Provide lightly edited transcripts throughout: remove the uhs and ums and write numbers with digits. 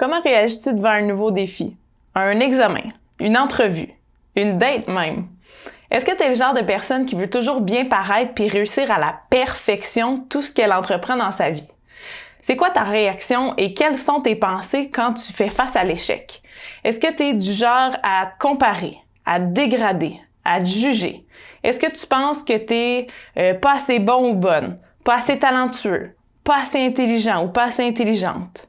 Comment réagis-tu devant un nouveau défi? Un examen, une entrevue, une date même? Est-ce que tu es le genre de personne qui veut toujours bien paraître puis réussir à la perfection tout ce qu'elle entreprend dans sa vie? C'est quoi ta réaction et quelles sont tes pensées quand tu fais face à l'échec? Est-ce que tu es du genre à te comparer, à te dégrader, à te juger? Est-ce que tu penses que tu n'es pas assez bon ou bonne, pas assez talentueux, pas assez intelligent ou pas assez intelligente?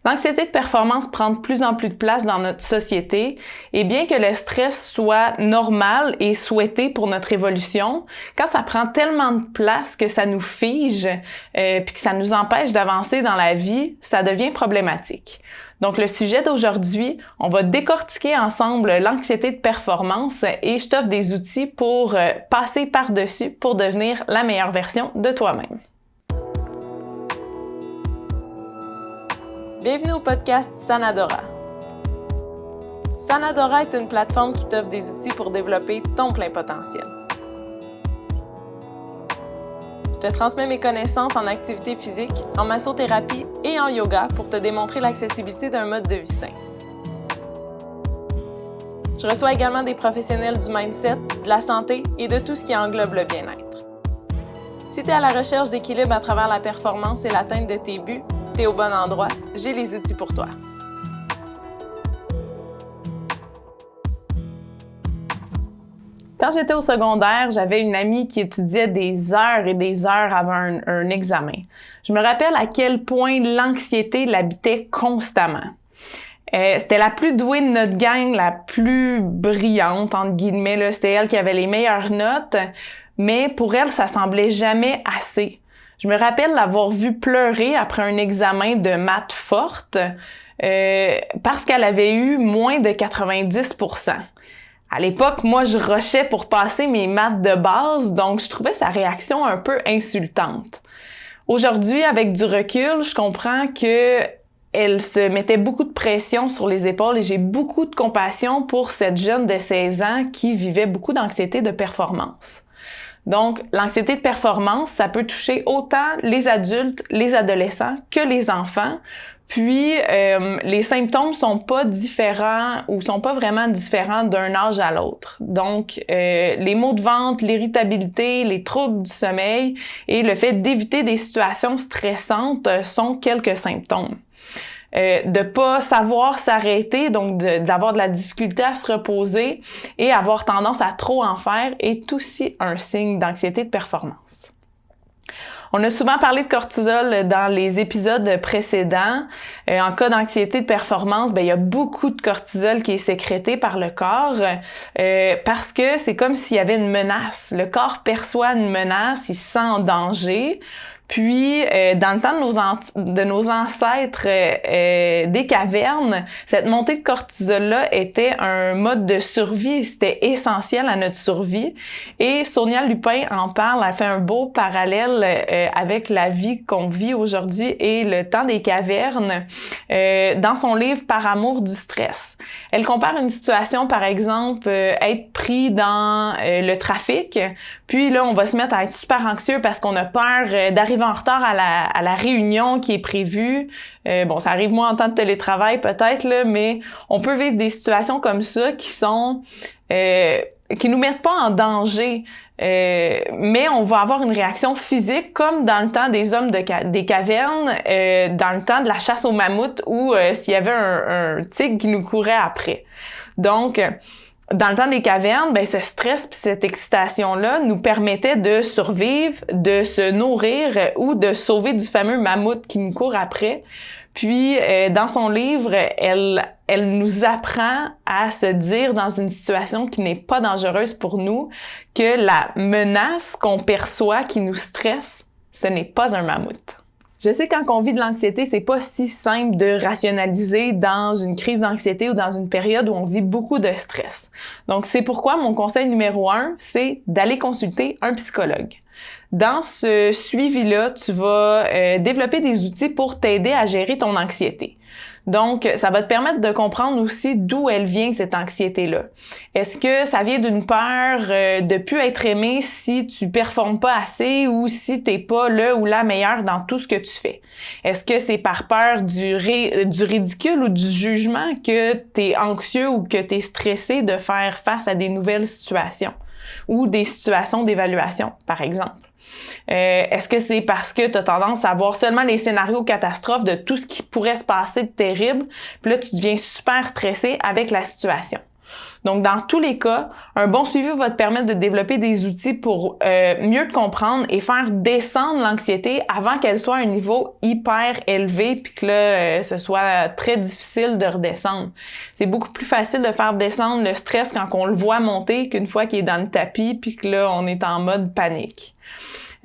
L'anxiété de performance prend de plus en plus de place dans notre société et bien que le stress soit normal et souhaité pour notre évolution, quand ça prend tellement de place que ça nous fige puis que ça nous empêche d'avancer dans la vie, ça devient problématique. Donc le sujet d'aujourd'hui, on va décortiquer ensemble l'anxiété de performance et je t'offre des outils pour passer par-dessus pour devenir la meilleure version de toi-même. Bienvenue au podcast Sanadora. Sanadora est une plateforme qui t'offre des outils pour développer ton plein potentiel. Je te transmets mes connaissances en activité physique, en massothérapie et en yoga pour te démontrer l'accessibilité d'un mode de vie sain. Je reçois également des professionnels du mindset, de la santé et de tout ce qui englobe le bien-être. Si tu es à la recherche d'équilibre à travers la performance et l'atteinte de tes buts, t'es au bon endroit, j'ai les outils pour toi. Quand j'étais au secondaire, j'avais une amie qui étudiait des heures et des heures avant un examen. Je me rappelle à quel point l'anxiété l'habitait constamment. C'était la plus douée de notre gang, la plus brillante, entre guillemets, là. C'était elle qui avait les meilleures notes, mais pour elle, ça semblait jamais assez. Je me rappelle l'avoir vue pleurer après un examen de maths forte parce qu'elle avait eu moins de 90%. À l'époque, moi, je rushais pour passer mes maths de base, donc je trouvais sa réaction un peu insultante. Aujourd'hui, avec du recul, je comprends qu'elle se mettait beaucoup de pression sur les épaules et j'ai beaucoup de compassion pour cette jeune de 16 ans qui vivait beaucoup d'anxiété de performance. Donc, l'anxiété de performance, ça peut toucher autant les adultes, les adolescents que les enfants. Puis, les symptômes sont pas différents ou sont pas vraiment différents d'un âge à l'autre. Donc, les maux de ventre, l'irritabilité, les troubles du sommeil et le fait d'éviter des situations stressantes sont quelques symptômes. De pas savoir s'arrêter, donc d'avoir de la difficulté à se reposer et avoir tendance à trop en faire est aussi un signe d'anxiété de performance. On a souvent parlé de cortisol dans les épisodes précédents. En cas d'anxiété de performance, il y a beaucoup de cortisol qui est sécrété par le corps parce que c'est comme s'il y avait une menace. Le corps perçoit une menace, il se sent en danger. Puis, dans le temps de nos ancêtres des cavernes, cette montée de cortisol-là était un mode de survie, c'était essentiel à notre survie. Et Sonia Lupin en parle, elle fait un beau parallèle avec la vie qu'on vit aujourd'hui et le temps des cavernes dans son livre « Par amour du stress ». Elle compare une situation, par exemple, être pris dans le trafic, puis là, on va se mettre à être super anxieux parce qu'on a peur d'arriver en retard à la réunion qui est prévue. Ça arrive moins en temps de télétravail peut-être, là, mais on peut vivre des situations comme ça qui nous mettent pas en danger. Mais on va avoir une réaction physique comme dans le temps des hommes des cavernes, dans le temps de la chasse aux mammouths ou s'il y avait un tigre qui nous courait après. Donc, dans le temps des cavernes, ce stress et cette excitation-là nous permettait de survivre, de se nourrir ou de sauver du fameux mammouth qui nous court après. Puis, dans son livre, elle nous apprend à se dire dans une situation qui n'est pas dangereuse pour nous que la menace qu'on perçoit qui nous stresse, ce n'est pas un mammouth. Je sais quand on vit de l'anxiété, c'est pas si simple de rationaliser dans une crise d'anxiété ou dans une période où on vit beaucoup de stress. Donc, c'est pourquoi mon conseil numéro 1, c'est d'aller consulter un psychologue. Dans ce suivi-là, tu vas développer des outils pour t'aider à gérer ton anxiété. Donc, ça va te permettre de comprendre aussi d'où elle vient, cette anxiété-là. Est-ce que ça vient d'une peur de plus être aimé si tu performes pas assez ou si t'es pas le ou la meilleure dans tout ce que tu fais? Est-ce que c'est par peur du ridicule ou du jugement que t'es anxieux ou que t'es stressé de faire face à des nouvelles situations ou des situations d'évaluation, par exemple? Est-ce que c'est parce que tu as tendance à voir seulement les scénarios catastrophes de tout ce qui pourrait se passer de terrible, puis là, tu deviens super stressé avec la situation? Donc, dans tous les cas, un bon suivi va te permettre de développer des outils pour mieux te comprendre et faire descendre l'anxiété avant qu'elle soit à un niveau hyper élevé puis que là, ce soit très difficile de redescendre. C'est beaucoup plus facile de faire descendre le stress quand on le voit monter qu'une fois qu'il est dans le tapis puis que là, on est en mode panique.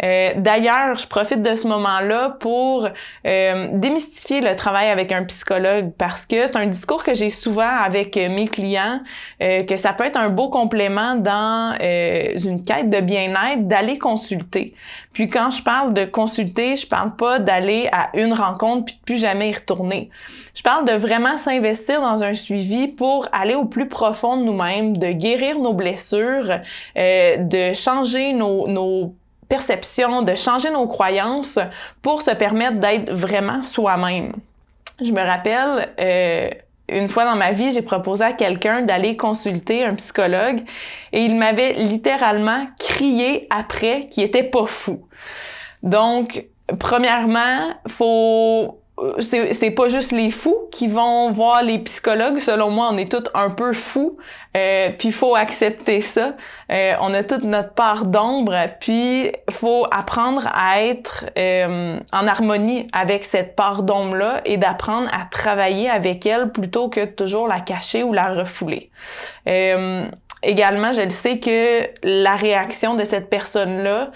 D'ailleurs, je profite de ce moment-là pour démystifier le travail avec un psychologue parce que c'est un discours que j'ai souvent avec mes clients, que ça peut être un beau complément dans une quête de bien-être d'aller consulter. Puis quand je parle de consulter, je parle pas d'aller à une rencontre puis de plus jamais y retourner. Je parle de vraiment s'investir dans un suivi pour aller au plus profond de nous-mêmes, de guérir nos blessures, de changer nos perception, de changer nos croyances pour se permettre d'être vraiment soi-même. Je me rappelle, une fois dans ma vie, j'ai proposé à quelqu'un d'aller consulter un psychologue et il m'avait littéralement crié après qu'il était pas fou. Donc, premièrement, c'est pas juste les fous qui vont voir les psychologues. Selon moi, on est tous un peu fous. Puis il faut accepter ça. On a toute notre part d'ombre. Puis il faut apprendre à être en harmonie avec cette part d'ombre-là et d'apprendre à travailler avec elle plutôt que de toujours la cacher ou la refouler. Également, je le sais que la réaction de cette personne-là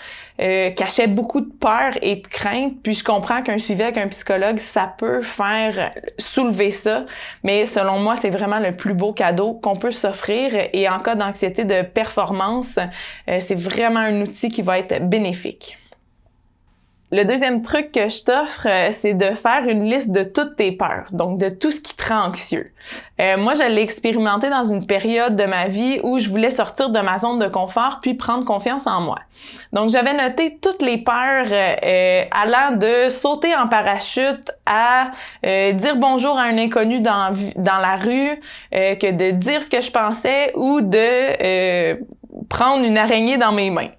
cachait beaucoup de peur et de crainte, puis je comprends qu'un suivi avec un psychologue, ça peut faire soulever ça, mais selon moi, c'est vraiment le plus beau cadeau qu'on peut s'offrir et en cas d'anxiété de performance, c'est vraiment un outil qui va être bénéfique. Le deuxième truc que je t'offre, c'est de faire une liste de toutes tes peurs, donc de tout ce qui te rend anxieux. Moi, je l'ai expérimenté dans une période de ma vie où je voulais sortir de ma zone de confort puis prendre confiance en moi. Donc, j'avais noté toutes les peurs allant de sauter en parachute à dire bonjour à un inconnu dans la rue, que de dire ce que je pensais ou de prendre une araignée dans mes mains.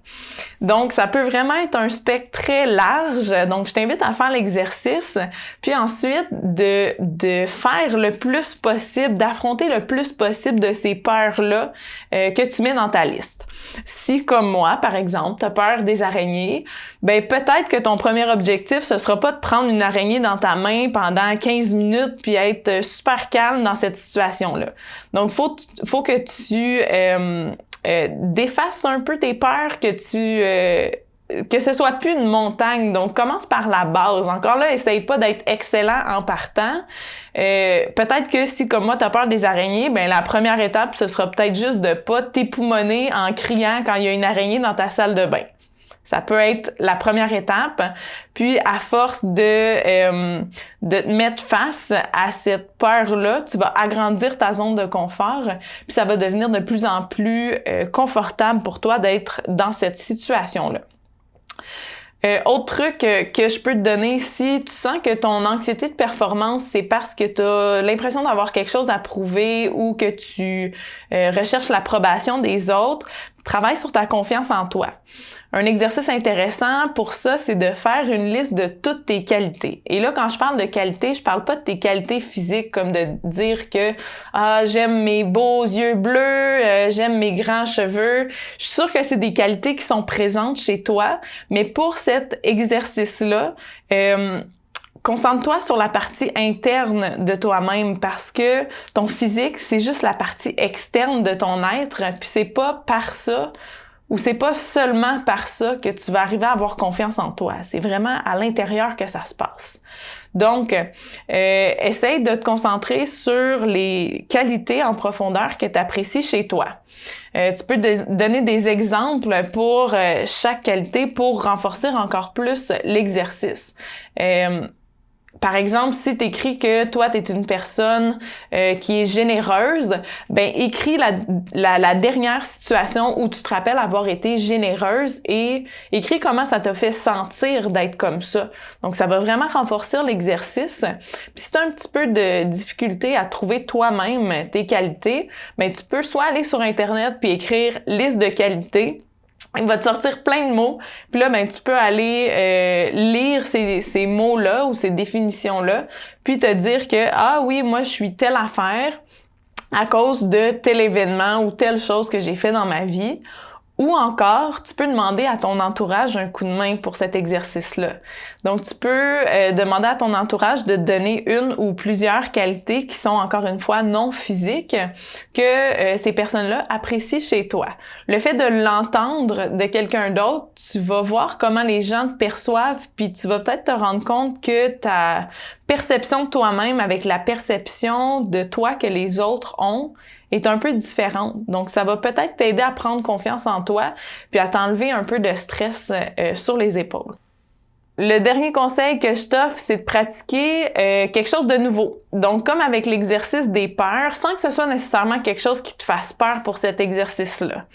Donc, ça peut vraiment être un spectre très large. Donc, je t'invite à faire l'exercice, puis ensuite de faire le plus possible, d'affronter le plus possible de ces peurs-là que tu mets dans ta liste. Si, comme moi, par exemple, tu as peur des araignées, ben peut-être que ton premier objectif, ce sera pas de prendre une araignée dans ta main pendant 15 minutes puis être super calme dans cette situation-là. Donc, faut que tu défasse un peu tes peurs, que ce soit plus une montagne. Donc, commence par la base. Encore là, essaye pas d'être excellent en partant. Peut-être que si, comme moi, tu as peur des araignées, ben la première étape, ce sera peut-être juste de pas t'époumoner en criant quand il y a une araignée dans ta salle de bain. Ça peut être la première étape. Puis, à force de te mettre face à cette peur-là, tu vas agrandir ta zone de confort. Puis, ça va devenir de plus en plus confortable pour toi d'être dans cette situation-là. Autre truc que je peux te donner, si tu sens que ton anxiété de performance, c'est parce que tu as l'impression d'avoir quelque chose à prouver ou que tu recherches l'approbation des autres, travaille sur ta confiance en toi. Un exercice intéressant pour ça, c'est de faire une liste de toutes tes qualités. Et là, quand je parle de qualité, je parle pas de tes qualités physiques, comme de dire que j'aime mes beaux yeux bleus, j'aime mes grands cheveux. Je suis sûre que c'est des qualités qui sont présentes chez toi, mais pour cet exercice-là, concentre-toi sur la partie interne de toi-même parce que ton physique, c'est juste la partie externe de ton être, puis c'est pas par ça ou c'est pas seulement par ça que tu vas arriver à avoir confiance en toi. C'est vraiment à l'intérieur que ça se passe. Donc, essaye de te concentrer sur les qualités en profondeur que tu apprécies chez toi. Tu peux donner des exemples pour chaque qualité pour renforcer encore plus l'exercice. Par exemple, si tu écris que toi, tu es une personne qui est généreuse, ben écris la dernière situation où tu te rappelles avoir été généreuse et écris comment ça t'a fait sentir d'être comme ça. Donc, ça va vraiment renforcer l'exercice. Puis si tu as un petit peu de difficulté à trouver toi-même tes qualités, ben tu peux soit aller sur Internet puis écrire « liste de qualités », il va te sortir plein de mots. Puis là, ben, tu peux aller lire ces mots-là ou ces définitions-là, puis te dire que, ah oui, moi, je suis telle affaire à cause de tel événement ou telle chose que j'ai fait dans ma vie. Ou encore, tu peux demander à ton entourage un coup de main pour cet exercice-là. Donc, tu peux demander à ton entourage de te donner une ou plusieurs qualités qui sont, encore une fois, non physiques que ces personnes-là apprécient chez toi. Le fait de l'entendre de quelqu'un d'autre, tu vas voir comment les gens te perçoivent, puis tu vas peut-être te rendre compte que ta perception de toi-même avec la perception de toi que les autres ont est un peu différente. Donc, ça va peut-être t'aider à prendre confiance en toi puis à t'enlever un peu de stress sur les épaules. Le dernier conseil que je t'offre, c'est de pratiquer quelque chose de nouveau. Donc, comme avec l'exercice des peurs, sans que ce soit nécessairement quelque chose qui te fasse peur pour cet exercice-là.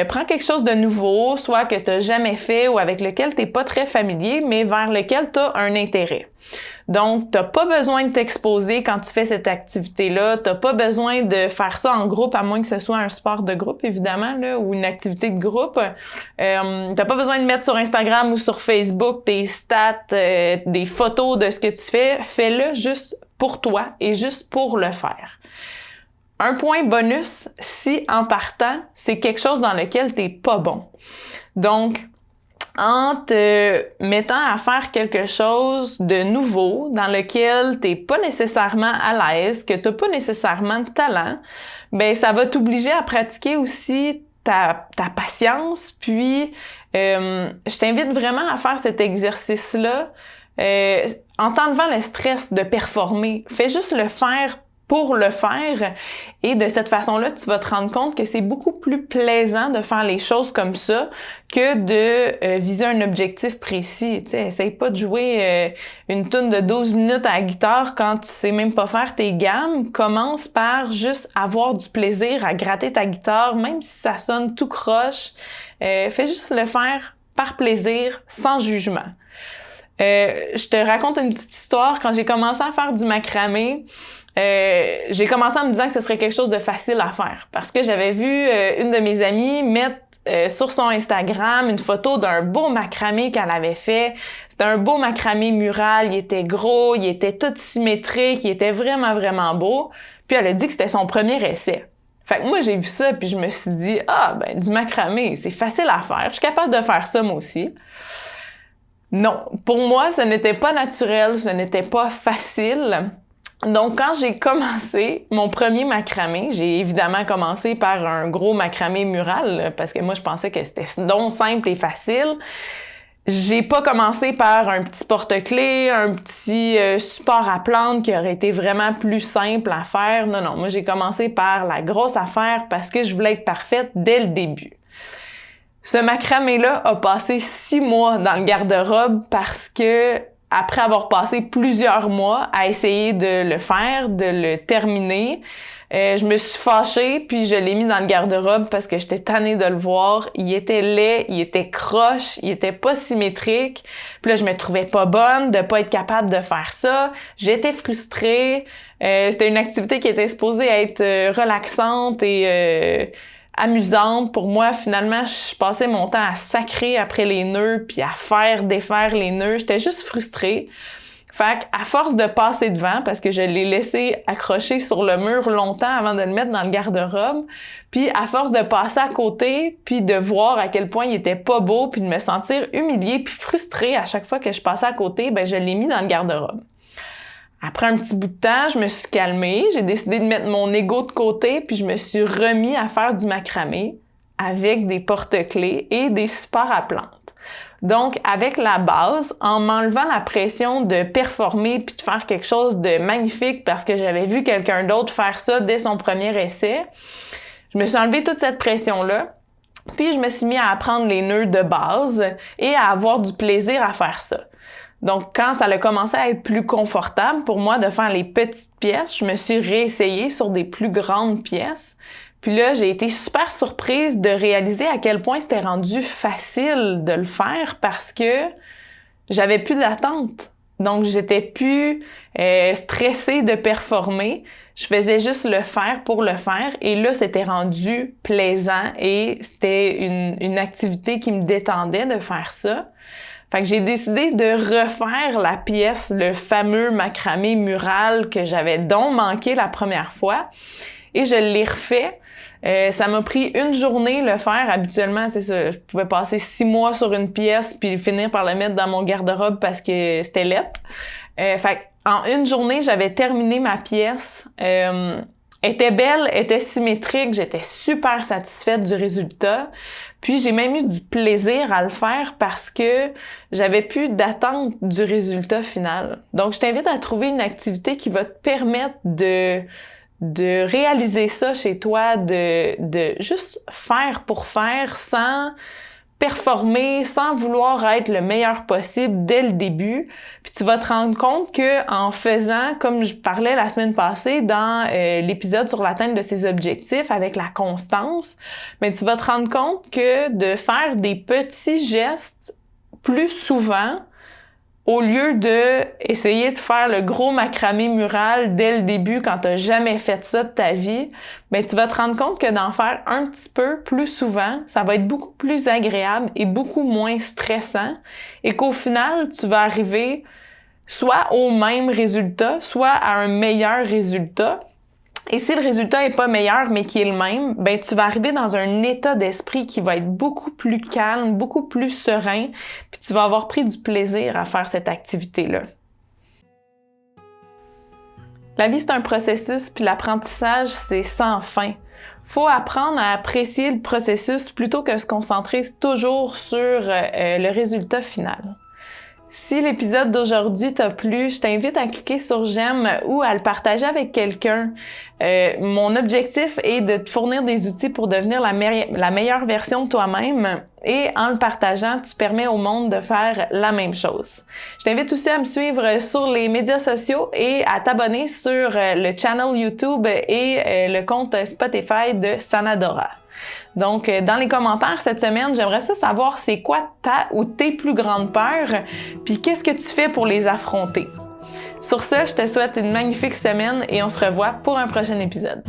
Prends quelque chose de nouveau, soit que tu n'as jamais fait ou avec lequel tu n'es pas très familier, mais vers lequel tu as un intérêt. Donc, t'as pas besoin de t'exposer quand tu fais cette activité-là. T'as pas besoin de faire ça en groupe, à moins que ce soit un sport de groupe, évidemment, là, ou une activité de groupe. T'as pas besoin de mettre sur Instagram ou sur Facebook tes stats, des photos de ce que tu fais. Fais-le juste pour toi et juste pour le faire. Un point bonus, si en partant, c'est quelque chose dans lequel t'es pas bon. Donc, en te mettant à faire quelque chose de nouveau dans lequel t'es pas nécessairement à l'aise, que t'as pas nécessairement de talent, ben ça va t'obliger à pratiquer aussi ta patience. Puis, je t'invite vraiment à faire cet exercice-là en t'enlevant le stress de performer. Fais juste le faire pour le faire et de cette façon-là, tu vas te rendre compte que c'est beaucoup plus plaisant de faire les choses comme ça que de viser un objectif précis. Tu sais, essaye pas de jouer une toune de 12 minutes à la guitare quand tu sais même pas faire tes gammes. Commence par juste avoir du plaisir à gratter ta guitare, même si ça sonne tout croche. Fais juste le faire par plaisir, sans jugement. Je te raconte une petite histoire. Quand j'ai commencé à faire du macramé, j'ai commencé en me disant que ce serait quelque chose de facile à faire parce que j'avais vu une de mes amies mettre sur son Instagram une photo d'un beau macramé qu'elle avait fait. C'était un beau macramé mural, il était gros, il était tout symétrique, il était vraiment, vraiment beau. Puis elle a dit que c'était son premier essai. Fait que moi, j'ai vu ça puis je me suis dit « Ah, ben du macramé, c'est facile à faire. Je suis capable de faire ça moi aussi. » Non, pour moi, ce n'était pas naturel, ce n'était pas facile. Donc, quand j'ai commencé mon premier macramé, j'ai évidemment commencé par un gros macramé mural parce que moi, je pensais que c'était donc simple et facile. J'ai pas commencé par un petit porte-clés, un petit support à plantes qui aurait été vraiment plus simple à faire. Non, moi, j'ai commencé par la grosse affaire parce que je voulais être parfaite dès le début. Ce macramé-là a passé 6 mois dans le garde-robe parce que après avoir passé plusieurs mois à essayer de le faire, de le terminer, je me suis fâchée puis je l'ai mis dans le garde-robe parce que j'étais tannée de le voir. Il était laid, il était croche, il était pas symétrique. Puis là, je me trouvais pas bonne de pas être capable de faire ça. J'étais frustrée. C'était une activité qui était supposée être relaxante et amusante. Pour moi, finalement, je passais mon temps à sacrer après les nœuds puis à faire défaire les nœuds. J'étais juste frustrée. Fait qu'à force de passer devant, parce que je l'ai laissé accroché sur le mur longtemps avant de le mettre dans le garde-robe, puis à force de passer à côté, puis de voir à quel point il était pas beau, puis de me sentir humiliée puis frustrée à chaque fois que je passais à côté, ben je l'ai mis dans le garde-robe. Après un petit bout de temps, je me suis calmée, j'ai décidé de mettre mon ego de côté, puis je me suis remis à faire du macramé avec des porte-clés et des supports à plantes. Donc, avec la base, en m'enlevant la pression de performer puis de faire quelque chose de magnifique parce que j'avais vu quelqu'un d'autre faire ça dès son premier essai, je me suis enlevé toute cette pression-là. Puis, je me suis mis à apprendre les nœuds de base et à avoir du plaisir à faire ça. Donc, quand ça a commencé à être plus confortable pour moi de faire les petites pièces, je me suis réessayée sur des plus grandes pièces. Puis là, j'ai été super surprise de réaliser à quel point c'était rendu facile de le faire parce que j'avais plus d'attente. Donc, j'étais plus stressée de performer. Je faisais juste le faire pour le faire. Et là, c'était rendu plaisant et c'était une activité qui me détendait de faire ça. Fait que j'ai décidé de refaire la pièce, le fameux macramé mural que j'avais donc manqué la première fois. Et je l'ai refait. Ça m'a pris une journée le faire. Habituellement, c'est ça. Je pouvais passer 6 mois sur une pièce puis finir par la mettre dans mon garde-robe parce que c'était laid. Fait en une journée, j'avais terminé ma pièce. Était belle, était symétrique. J'étais super satisfaite du résultat. Puis j'ai même eu du plaisir à le faire parce que j'avais plus d'attente du résultat final. Donc, je t'invite à trouver une activité qui va te permettre de réaliser ça chez toi, de juste faire pour faire sans performer, sans vouloir être le meilleur possible dès le début. Puis tu vas te rendre compte que en faisant, comme je parlais la semaine passée dans l'épisode sur l'atteinte de ses objectifs avec la constance, mais tu vas te rendre compte que de faire des petits gestes plus souvent, au lieu de essayer de faire le gros macramé mural dès le début quand tu n'as jamais fait ça de ta vie, ben tu vas te rendre compte que d'en faire un petit peu plus souvent, ça va être beaucoup plus agréable et beaucoup moins stressant et qu'au final, tu vas arriver soit au même résultat, soit à un meilleur résultat. Et si le résultat est pas meilleur, mais qui est le même, ben tu vas arriver dans un état d'esprit qui va être beaucoup plus calme, beaucoup plus serein, puis tu vas avoir pris du plaisir à faire cette activité-là. La vie, c'est un processus, puis l'apprentissage, c'est sans fin. Faut apprendre à apprécier le processus plutôt que se concentrer toujours sur le résultat final. Si l'épisode d'aujourd'hui t'a plu, je t'invite à cliquer sur j'aime ou à le partager avec quelqu'un. Mon objectif est de te fournir des outils pour devenir la meilleure version de toi-même et en le partageant, tu permets au monde de faire la même chose. Je t'invite aussi à me suivre sur les médias sociaux et à t'abonner sur le channel YouTube et le compte Spotify de Sanadora. Donc, dans les commentaires cette semaine, j'aimerais savoir c'est quoi ta ou tes plus grandes peurs, puis qu'est-ce que tu fais pour les affronter. Sur ce, je te souhaite une magnifique semaine et on se revoit pour un prochain épisode.